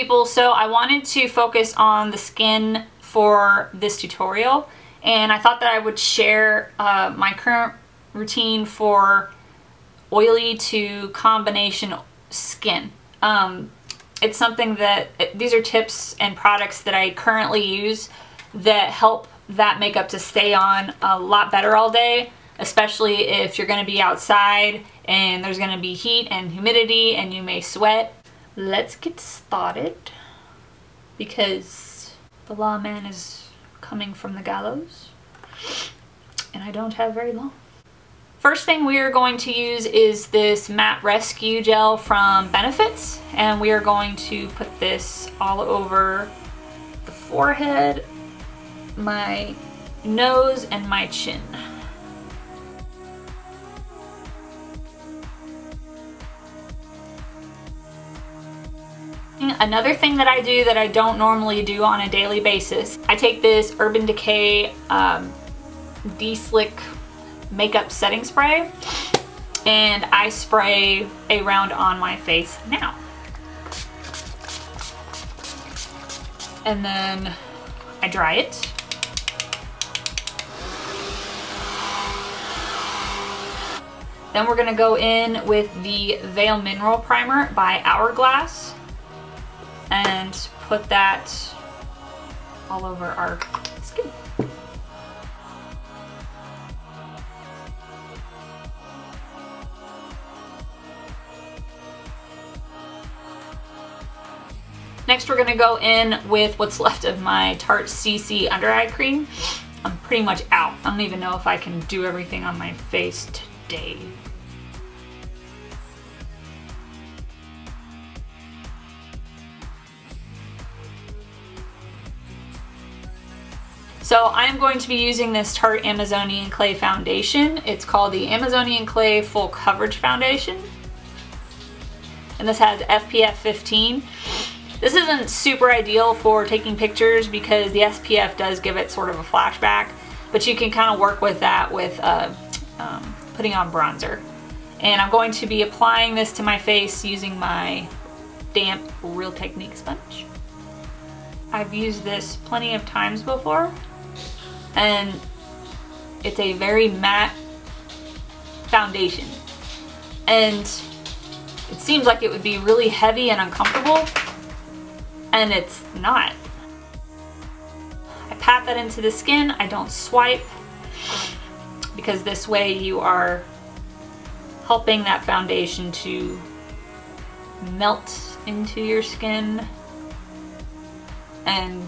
people, so I wanted to focus on the skin for this tutorial, and I thought that I would share my current routine for oily to combination skin. It's something that, these are tips and products that I currently use that help that makeup to stay on a lot better all day, especially if you're going to be outside and there's going to be heat and humidity and you may sweat. Let's get started because the lawman is coming from the gallows and I don't have very long. First thing we are going to use is this Matte Rescue Gel from Benefits, and we are going to put this all over the forehead, my nose, and my chin. Another thing that I do that I don't normally do on a daily basis, I take this Urban Decay De-Slick makeup setting spray and I spray around on my face now. And then I dry it. Then we're gonna go in with the Veil Mineral Primer by Hourglass and put that all over our skin. Next we're going to go in with what's left of my Tarte CC under eye cream. I'm pretty much out. I don't even know if I can do everything on my face today. So I'm going to be using this Tarte Anizonian Clay Foundation. It's called the Anizonian Clay Full Coverage Foundation. And this has SPF 15. This isn't super ideal for taking pictures because the SPF does give it sort of a flashback, but you can kind of work with that with putting on bronzer. And I'm going to be applying this to my face using my damp Real Technique sponge. I've used this plenty of times before, and it's a very matte foundation. And it seems like it would be really heavy and uncomfortable, and it's not. I pat that into the skin. I don't swipe because this way you are helping that foundation to melt into your skin. And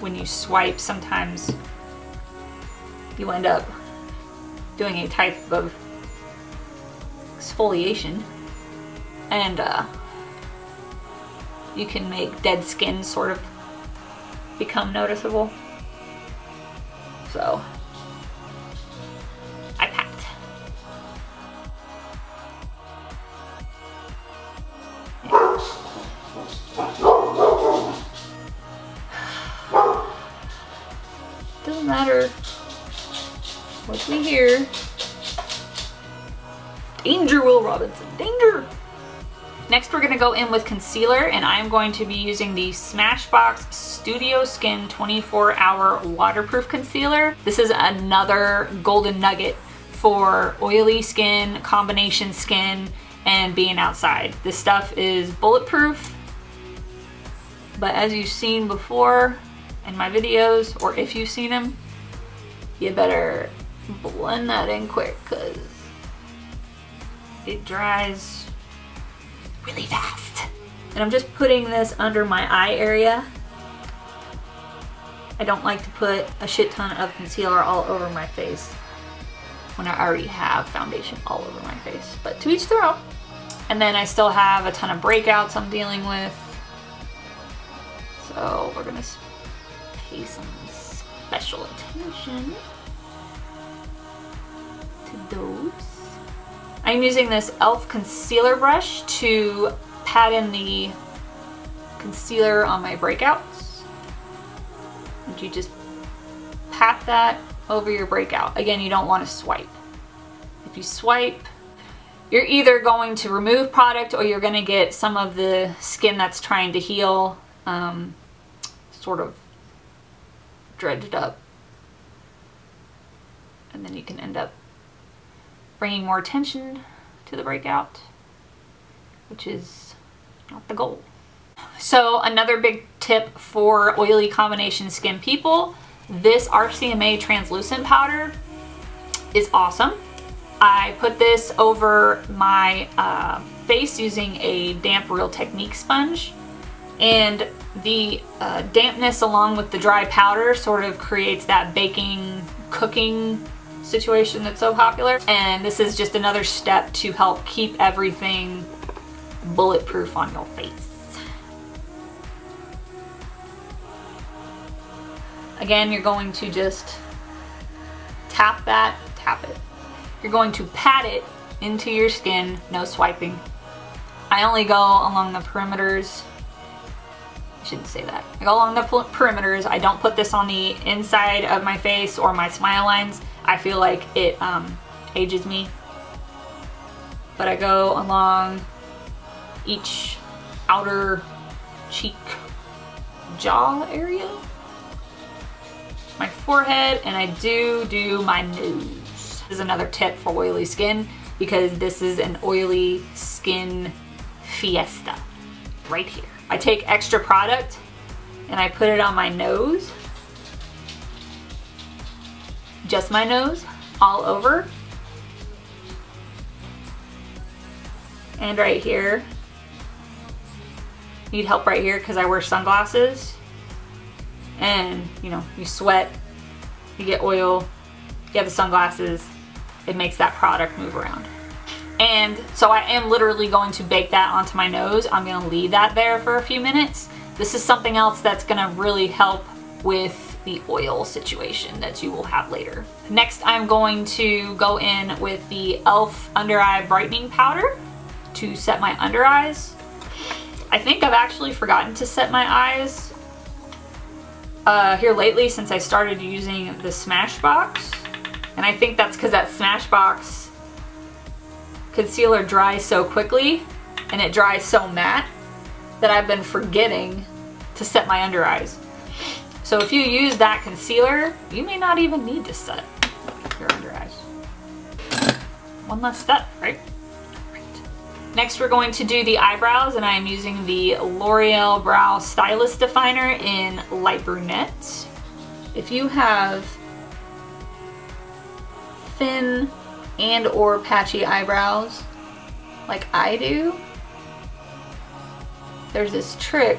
when you swipe, sometimes you end up doing a type of exfoliation, and you can make dead skin sort of become noticeable. So I pat. Doesn't matter what we hear. Danger, Will Robinson, danger! Next we're going to go in with concealer, and I'm going to be using the Smashbox Studio Skin 24-Hour Waterproof Concealer. This is another golden nugget for oily skin, combination skin, and being outside. This stuff is bulletproof, but as you've seen before in my videos, or if you've seen them, you better blend that in quick because it dries really fast. And I'm just putting this under my eye area. I don't like to put a shit ton of concealer all over my face when I already have foundation all over my face, but to each their own. And then I still have a ton of breakouts I'm dealing with, so we're gonna pay some special attention to those. I'm using this e.l.f. concealer brush to pat in the concealer on my breakouts. And you just pat that over your breakout. Again, you don't want to swipe. If you swipe, you're either going to remove product or you're going to get some of the skin that's trying to heal sort of dredged up. And then you can end up bringing more attention to the breakout, which is not the goal. So another big tip for oily combination skin people, this RCMA translucent powder is awesome. I put this over my face using a damp Real Technique sponge, and the dampness along with the dry powder sort of creates that baking, cooking situation that's so popular. And this is just another step to help keep everything bulletproof on your face. Again, you're going to just tap it. You're going to pat it into your skin, no swiping. I only go along the perimeters. I shouldn't say that. I go along the perimeters. I don't put this on the inside of my face or my smile lines. I feel like it ages me. But I go along each outer cheek jaw area, my forehead, and I do my nose. This is another tip for oily skin, because this is an oily skin fiesta right here. I take extra product and I put it on my nose, just my nose, all over, and right here. Need help right here because I wear sunglasses, and you know, you sweat, you get oil, you have the sunglasses, it makes that product move around. And so I am literally going to bake that onto my nose. I'm going to leave that there for a few minutes. This is something else that's going to really help with the oil situation that you will have later. Next, I'm going to go in with the e.l.f. Under Eye Brightening Powder to set my under eyes. I think I've actually forgotten to set my eyes here lately since I started using the Smashbox. And I think that's because that Smashbox concealer dries so quickly and it dries so matte that I've been forgetting to set my under eyes. So if you use that concealer, you may not even need to set your under eyes. One less step, right? Next, we're going to do the eyebrows, and I am using the Loreal Brow Stylist Definer in light brunette. If you have thin and or patchy eyebrows like I do, there's this trick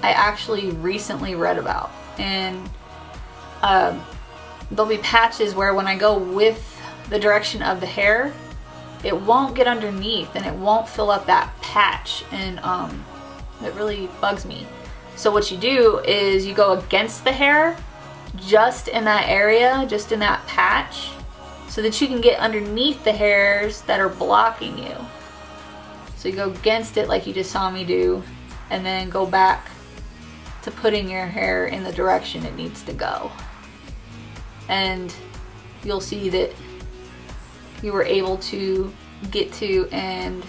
I actually recently read about, and there'll be patches where when I go with the direction of the hair, it won't get underneath and it won't fill up that patch, and it really bugs me. So what you do is you go against the hair just in that area, just in that patch, so that you can get underneath the hairs that are blocking you. So you go against it like you just saw me do, and then go back to putting your hair in the direction it needs to go. And you'll see that you were able to get to and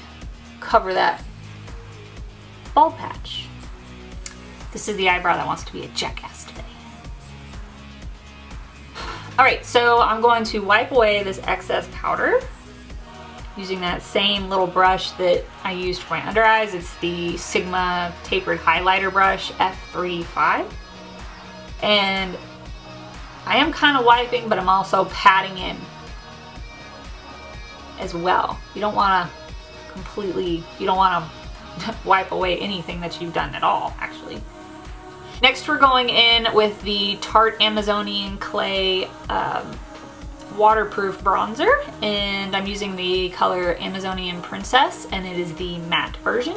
cover that bald patch. This is the eyebrow that wants to be a jackass today. Alright, so I'm going to wipe away this excess powder using that same little brush that I used for my under eyes. It's the Sigma tapered highlighter brush F35. And I am kind of wiping, but I'm also patting in as well. You don't want to completely, you don't want to wipe away anything that you've done at all, actually. Next, we're going in with the Tarte Anizonian Clay waterproof bronzer, and I'm using the color Anizonian Princess, and it is the matte version.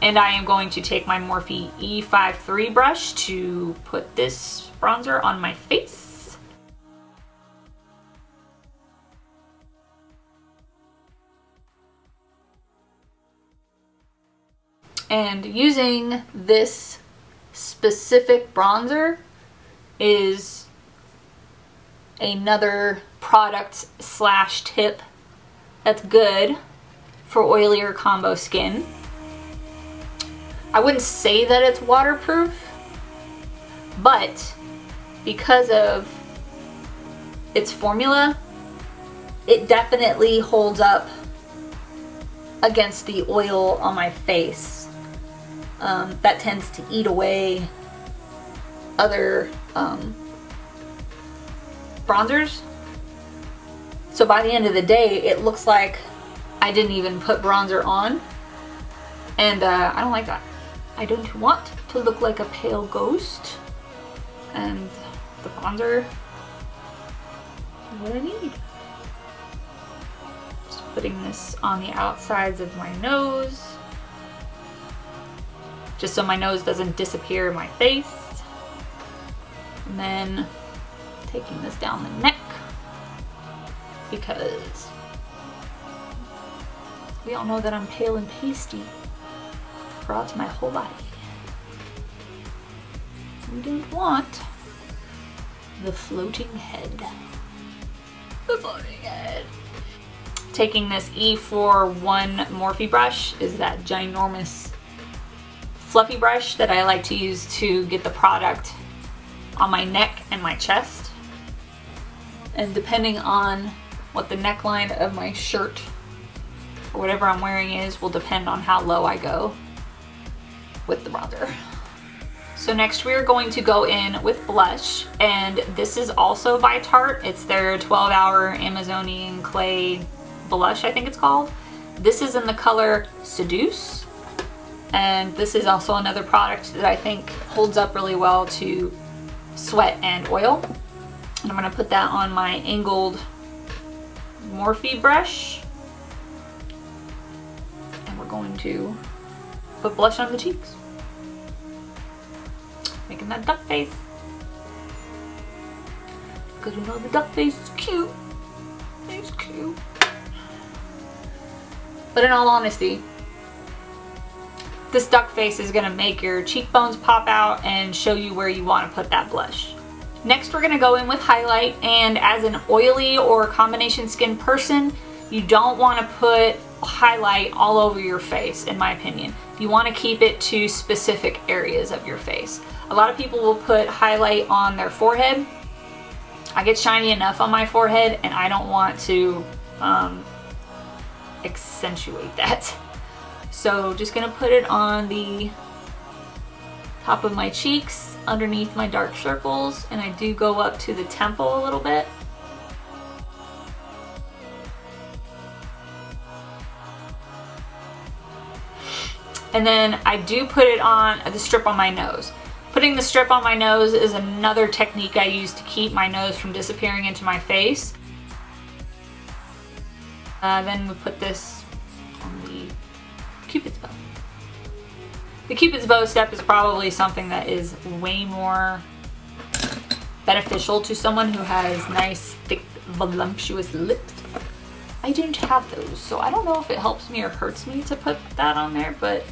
And I am going to take my Morphe E53 brush to put this bronzer on my face. And using this specific bronzer is another product slash tip that's good for oilier combo skin. I wouldn't say that it's waterproof, but because of its formula, it definitely holds up against the oil on my face. That tends to eat away other bronzers. So by the end of the day, it looks like I didn't even put bronzer on. And I don't like that. I don't want to look like a pale ghost. And the bronzer is what I need. Just putting this on the outsides of my nose, just so my nose doesn't disappear in my face. And then taking this down the neck, because we all know that I'm pale and pasty throughout my whole body. We don't want the floating head. The floating head. Taking this E41 Morphe brush, is that ginormous fluffy brush that I like to use to get the product on my neck and my chest. And depending on what the neckline of my shirt or whatever I'm wearing is, will depend on how low I go with the bronzer. So next we are going to go in with blush, and this is also by Tarte. It's their 12-hour Anizonian clay blush, I think it's called. This is in the color Seduce, and this is also another product that I think holds up really well to sweat and oil. And I'm going to put that on my Angled Morphe brush, and we're going to put blush on the cheeks, making that duck face, because we know the duck face is cute. It's cute. But in all honesty, this duck face is going to make your cheekbones pop out and show you where you want to put that blush. Next, we're going to go in with highlight, and as an oily or combination skin person, you don't want to put highlight all over your face, in my opinion. You want to keep it to specific areas of your face. A lot of people will put highlight on their forehead. I get shiny enough on my forehead, and I don't want to accentuate that. So just gonna put it on the top of my cheeks, underneath my dark circles, and I do go up to the temple a little bit. And then I do put it on the strip on my nose. Putting the strip on my nose is another technique I use to keep my nose from disappearing into my face. Then we put this on the Cupid's bow. The Cupid's bow step is probably something that is way more beneficial to someone who has nice, thick, voluptuous lips. I don't have those, so I don't know if it helps me or hurts me to put that on there, but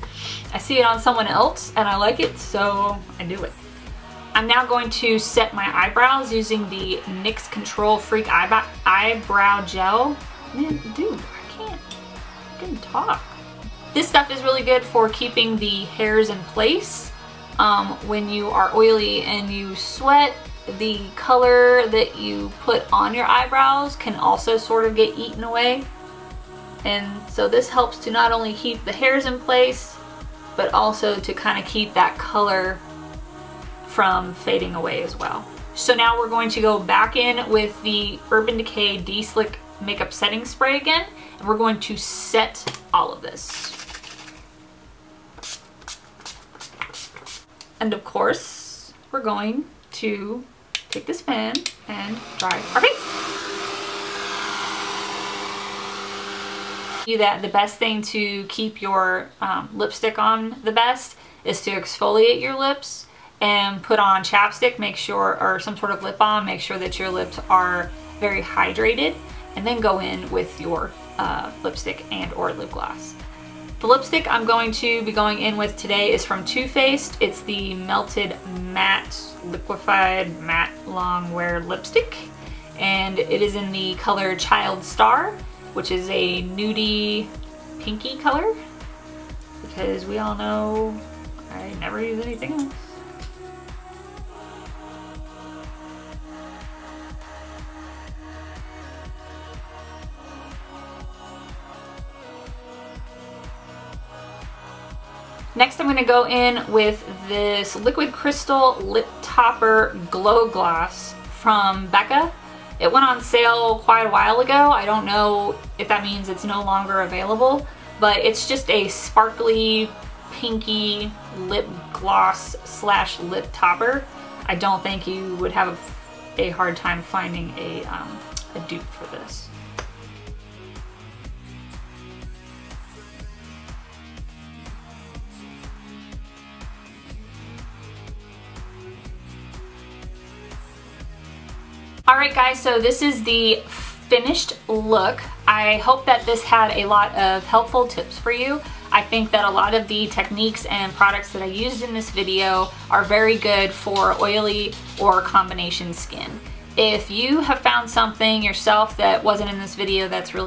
I see it on someone else and I like it, so I do it. I'm now going to set my eyebrows using the NYX Control Freak Eyebrow Gel. Man, dude, I can't talk. This stuff is really good for keeping the hairs in place. When you are oily and you sweat, the color that you put on your eyebrows can also sort of get eaten away. And so this helps to not only keep the hairs in place, but also to kind of keep that color from fading away as well. So now we're going to go back in with the Urban Decay De-Slick Makeup Setting Spray again, and we're going to set all of this. And of course, we're going to take this fan and dry our face. That the best thing to keep your lipstick on the best is to exfoliate your lips and put on chapstick, make sure, or some sort of lip balm, make sure that your lips are very hydrated, and then go in with your lipstick and or lip gloss. The lipstick I'm going to be going in with today is from Too Faced. It's the Melted Matte Liquefied Matte Long Wear Lipstick, and it is in the color Child Star, which is a nudie pinky color, because we all know I never use anything else. Next, I'm going to go in with this Liquid Crystal Lip Topper Glow Gloss from Becca. It went on sale quite a while ago. I don't know if that means it's no longer available, but it's just a sparkly, pinky lip gloss slash lip topper. I don't think you would have a hard time finding a dupe for this. Alright guys, so this is the finished look. I hope that this had a lot of helpful tips for you. I think that a lot of the techniques and products that I used in this video are very good for oily or combination skin. If you have found something yourself that wasn't in this video that's really